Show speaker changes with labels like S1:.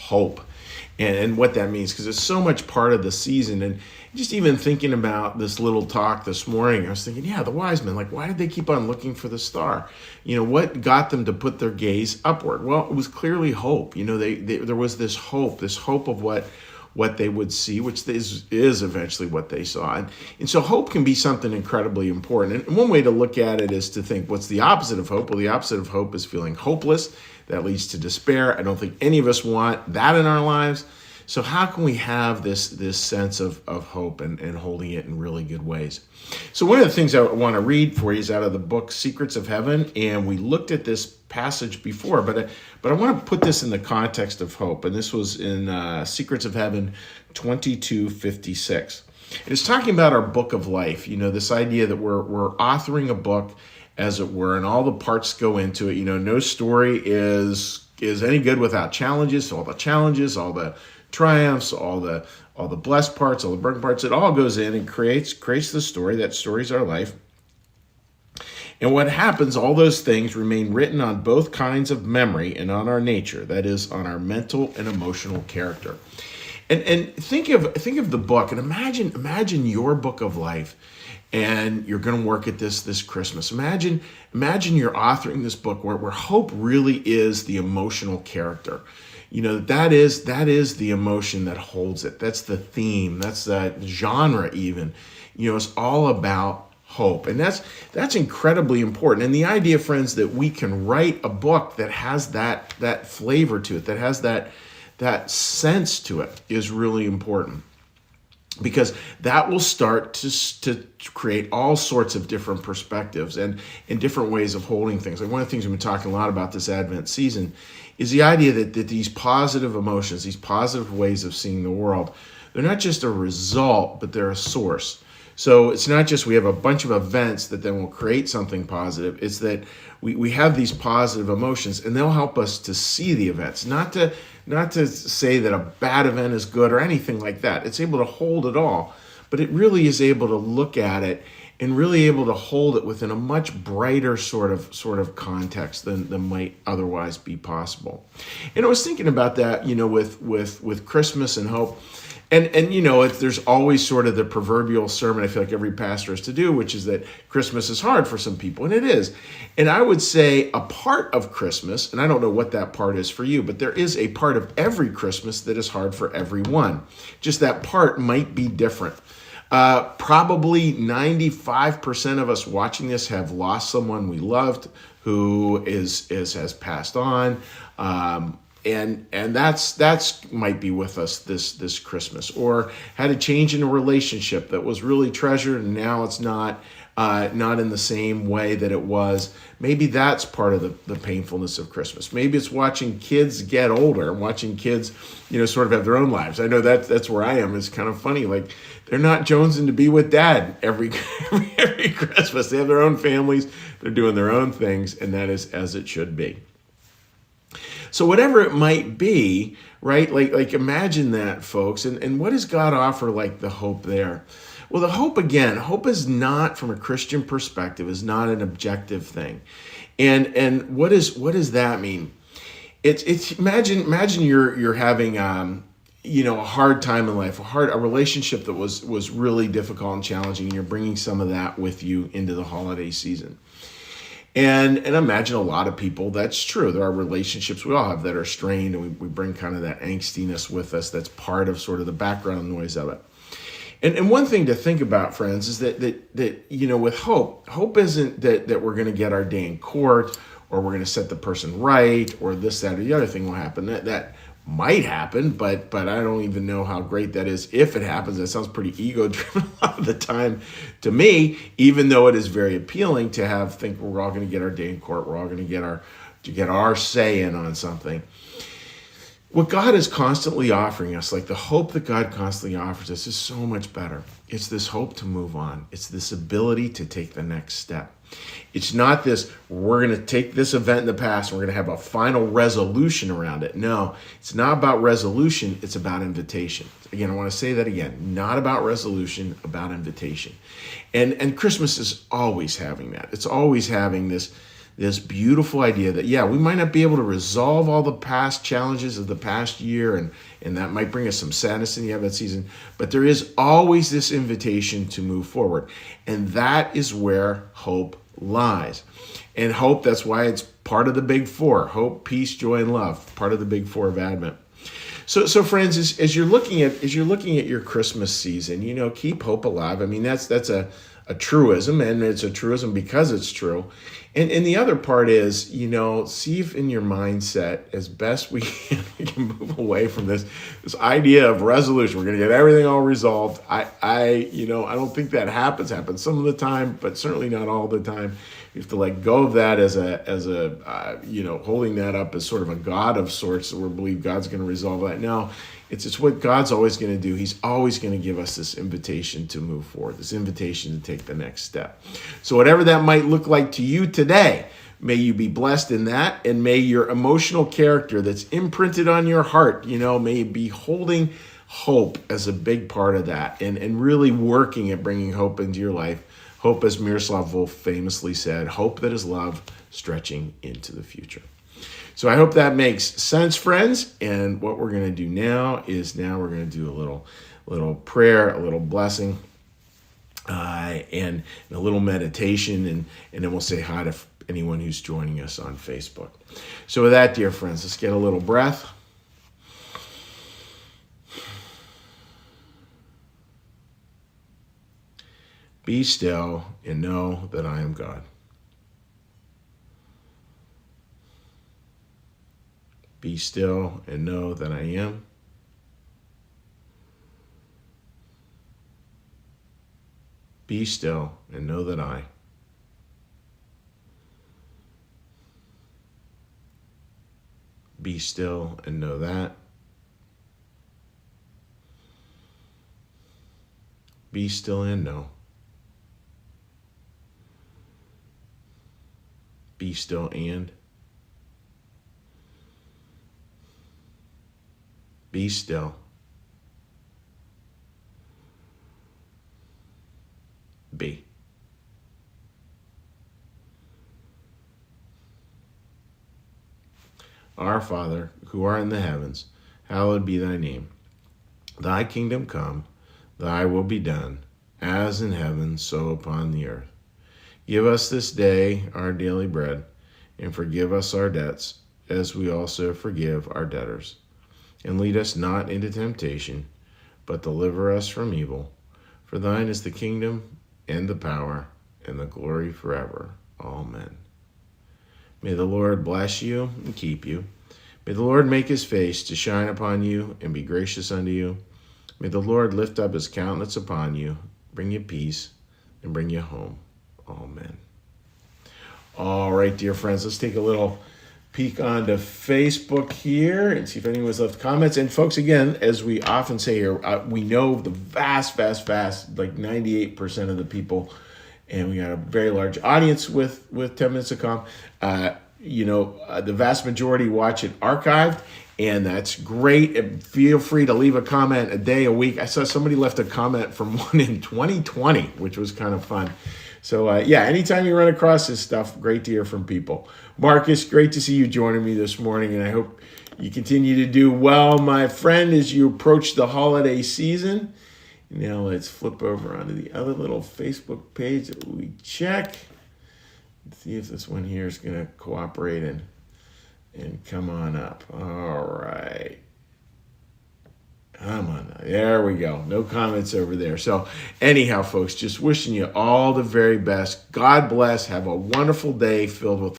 S1: hope and what that means, because it's so much part of the season. And just even thinking about this little talk this morning, I was thinking, yeah, the wise men, like, why did they keep on looking for the star? What got them to put their gaze upward? Well, it was clearly hope. There was this hope of what they would see, which is eventually what they saw. And so hope can be something incredibly important. And one way to look at it is to think, what's the opposite of hope? Well, the opposite of hope is feeling hopeless. That leads to despair. I don't think any of us want that in our lives. So how can we have this sense of hope and holding it in really good ways? So one of the things I want to read for you is out of the book Secrets of Heaven. And we looked at this passage before, but I want to put this in the context of hope. And this was in Secrets of Heaven 22:56. It's talking about our book of life. This idea that we're authoring a book, as it were, and all the parts go into it. No story is any good without challenges. So all the challenges, all the triumphs, all the blessed parts, all the broken parts, it all goes in and creates the story. That story's our life. And what happens, all those things remain written on both kinds of memory and on our nature, that is, on our mental and emotional character. And think of the book, and imagine your book of life. And you're going to work at this Christmas. Imagine you're authoring this book where hope really is the emotional character. That is the emotion that holds it. That's the theme. That's the genre even. It's all about hope. And that's incredibly important. And the idea, friends, that we can write a book that has that flavor to it, that has that sense to it, is really important. Because that will start to create all sorts of different perspectives and different ways of holding things. Like one of the things we've been talking a lot about this Advent season is the idea that these positive emotions, these positive ways of seeing the world, they're not just a result, but they're a source. So it's not just we have a bunch of events that then will create something positive. It's that we have these positive emotions, and they'll help us to see the events, not to say that a bad event is good or anything like that. It's able to hold it all, but it really is able to look at it and really able to hold it within a much brighter sort of context than might otherwise be possible. And I was thinking about that, with Christmas and hope. And there's always sort of the proverbial sermon I feel like every pastor has to do, which is that Christmas is hard for some people, and it is. And I would say a part of Christmas, and I don't know what that part is for you, but there is a part of every Christmas that is hard for everyone. Just that part might be different. Probably 95% of us watching this have lost someone we loved who has passed on. And that's might be with us this Christmas, or had a change in a relationship that was really treasured and now it's not in the same way that it was. Maybe that's part of the painfulness of Christmas. Maybe it's watching kids get older, watching kids, sort of have their own lives. I know that's where I am. It's kind of funny. Like they're not jonesing to be with dad every Christmas. They have their own families. They're doing their own things, and that is as it should be. So whatever it might be, right? Like imagine that, folks. And what does God offer, like the hope there? Well, the hope, again, hope is not, from a Christian perspective, is not an objective thing. And what does that mean? It's imagine you're having a hard time in life, a relationship that was really difficult and challenging, and you're bringing some of that with you into the holiday season. And imagine a lot of people, that's true. There are relationships we all have that are strained, and we bring kind of that angstiness with us. That's part of sort of the background noise of it. And one thing to think about, friends, is that with hope isn't that we're going to get our day in court, or we're going to set the person right, or this, that, or the other thing will happen. That might happen, but I don't even know how great that is if it happens. That sounds pretty ego-driven a lot of the time to me, even though it is very appealing to think we're all going to get our day in court, we're all going to get our say in on something. What God is constantly offering us, like the hope that God constantly offers us, is so much better. It's this hope to move on. It's this ability to take the next step. It's not this, we're going to take this event in the past and we're going to have a final resolution around it. No, it's not about resolution. It's about invitation. Again, I want to say that again. Not about resolution, about invitation. And Christmas is always having that. It's always having this this beautiful idea that, yeah, we might not be able to resolve all the past challenges of the past year, and that might bring us some sadness in the Advent season, but there is always this invitation to move forward. And that is where hope lies. And hope, that's why it's part of the big four: hope, peace, joy, and love, part of the big four of Advent. So friends, as you're looking at your Christmas season, keep hope alive. I mean, that's a truism, and it's a truism because it's true. And the other part is, see if in your mindset, as best we can move away from this idea of resolution. We're going to get everything all resolved. I don't think that happens some of the time, but certainly not all the time. You have to let go of that as a holding that up as sort of a God of sorts, that we believe God's going to resolve that. No, it's what God's always going to do. He's always going to give us this invitation to move forward, this invitation to take the next step. So whatever that might look like to you today, may you be blessed in that, and may your emotional character that's imprinted on your heart, may you be holding hope as a big part of that, and really working at bringing hope into your life. Hope, as Miroslav Volf famously said, hope that is love stretching into the future. So I hope that makes sense, friends. And what we're going to do now we're going to do a little prayer, a little blessing, and a little meditation, and then we'll say hi to anyone who's joining us on Facebook. So with that, dear friends, let's get a little breath. Be still and know that I am God. Be still and know that I am. Be still and know that I. Be still and know that. Be still and know. Be still and. Be still. Be. Our Father, who art in the heavens, hallowed be thy name. Thy kingdom come, thy will be done, as in heaven, so upon the earth. Give us this day our daily bread, and forgive us our debts, as we also forgive our debtors. And lead us not into temptation, but deliver us from evil. For thine is the kingdom, and the power, and the glory forever. Amen. May the Lord bless you and keep you. May the Lord make his face to shine upon you and be gracious unto you. May the Lord lift up his countenance upon you, bring you peace, and bring you home. Amen. All right, dear friends, let's take a little peek onto Facebook here and see if anyone's left comments. And folks, again, as we often say here, we know the vast, like 98% of the people, and we got a very large audience with 10 Minutes of Calm. The vast majority watch it archived, and that's great. And feel free to leave a comment a day, a week. I saw somebody left a comment from one in 2020, which was kind of fun. So, anytime you run across this stuff, great to hear from people. Marcus, great to see you joining me this morning, and I hope you continue to do well, my friend, as you approach the holiday season. Now let's flip over onto the other little Facebook page that we check. Let's see if this one here is going to cooperate and come on up. All right. Come on. There we go. No comments over there. So anyhow, folks, just wishing you all the very best. God bless. Have a wonderful day filled with